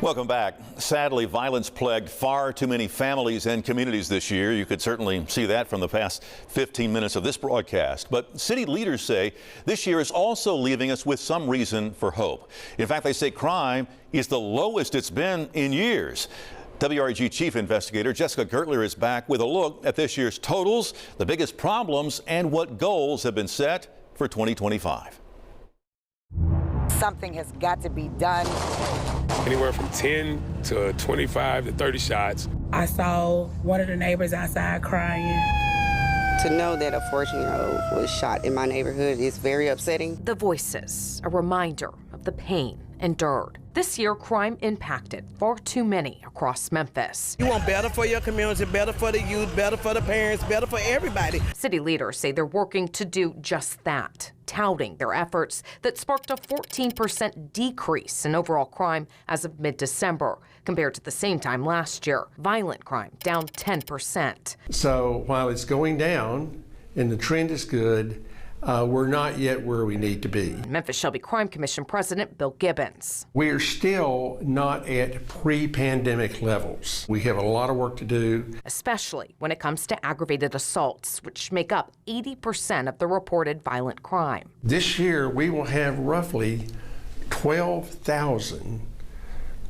Welcome back. Sadly, violence plagued far too many families and communities this year. You could certainly see that from the past 15 minutes of this broadcast. But city leaders say this year is also leaving us with some reason for hope. In fact, they say crime is the lowest it's been in years. WREG Chief Investigator Jessica Gertler is back with a look at this year's totals, the biggest problems, and what goals have been set for 2025. Something has got to be done. Anywhere from 10 to 25 to 30 shots. I saw one of the neighbors outside crying. To know that a 14-year-old was shot in my neighborhood is very upsetting. The voices, a reminder of the pain endured. This year, crime impacted far too many across Memphis. You want better for your community, better for the youth, better for the parents, better for everybody. City leaders say they're working to do just that, touting their efforts that sparked a 14% decrease in overall crime as of mid-December compared to the same time last year. Violent crime down 10%. So while it's going down and the trend is good, we're not yet where we need to be. Memphis Shelby Crime Commission President Bill Gibbons. We are still not at pre-pandemic levels. We have a lot of work to do. Especially when it comes to aggravated assaults, which make up 80% of the reported violent crime. This year, we will have roughly 12,000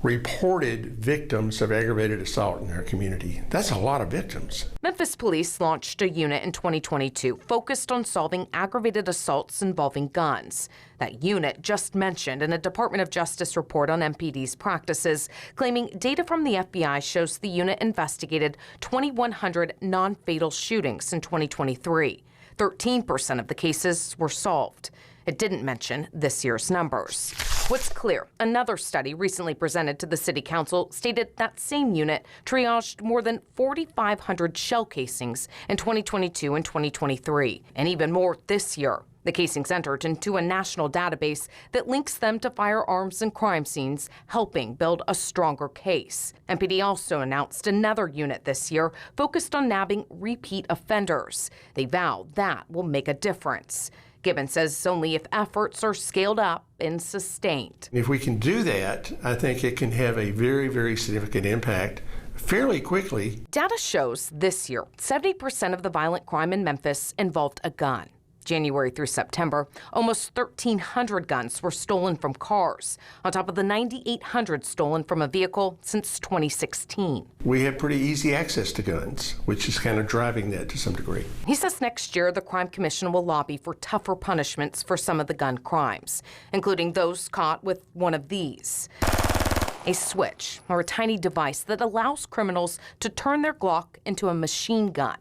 reported victims of aggravated assault in our community. That's a lot of victims. Memphis Police launched a unit in 2022 focused on solving aggravated assaults involving guns. That unit just mentioned in a Department of Justice report on MPD's practices, claiming data from the FBI shows the unit investigated 2,100 non-fatal shootings in 2023. 13% of the cases were solved. It didn't mention this year's numbers. What's clear, another study recently presented to the City Council stated that same unit triaged more than 4,500 shell casings in 2022 and 2023, and even more this year. The casings entered into a national database that links them to firearms and crime scenes, helping build a stronger case. MPD also announced another unit this year focused on nabbing repeat offenders. They vow that will make a difference. Gibbons says only if efforts are scaled up and sustained. If we can do that, I think it can have a very, very significant impact fairly quickly. Data shows this year, 70% of the violent crime in Memphis involved a gun. January through September, almost 1,300 guns were stolen from cars, on top of the 9,800 stolen from a vehicle since 2016. We have pretty easy access to guns, which is kind of driving that to some degree. He says next year the Crime Commission will lobby for tougher punishments for some of the gun crimes, including those caught with one of these. A switch, or a tiny device that allows criminals to turn their Glock into a machine gun.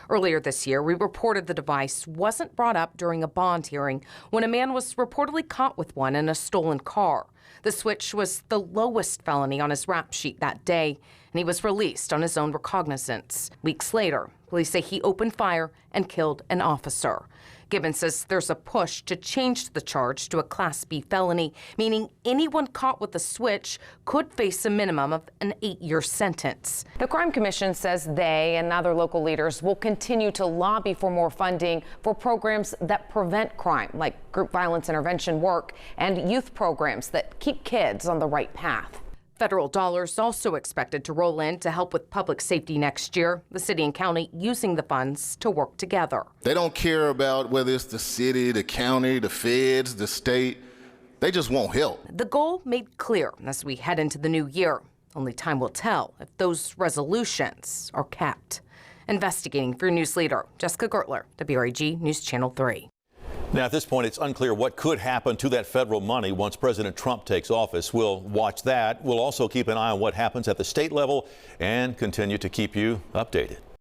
Earlier this year, we reported the device wasn't brought up during a bond hearing when a man was reportedly caught with one in a stolen car. The switch was the lowest felony on his rap sheet that day, and he was released on his own recognizance. Weeks later, police say he opened fire and killed an officer. Gibbons says there's a push to change the charge to a Class B felony, meaning anyone caught with a switch could face a minimum of an 8-year sentence. The Crime Commission says they and other local leaders will continue to lobby for more funding for programs that prevent crime, like group violence intervention work and youth programs that keep kids on the right path. Federal dollars also expected to roll in to help with public safety next year, the city and county using the funds to work together. They don't care about whether it's the city, the county, the feds, the state. They just want help. The goal made clear as we head into the new year. Only time will tell if those resolutions are kept. Investigating for News Leader, Jessica Gertler, WREG News Channel 3. Now, at this point, it's unclear what could happen to that federal money once President Trump takes office. We'll watch that. We'll also keep an eye on what happens at the state level and continue to keep you updated.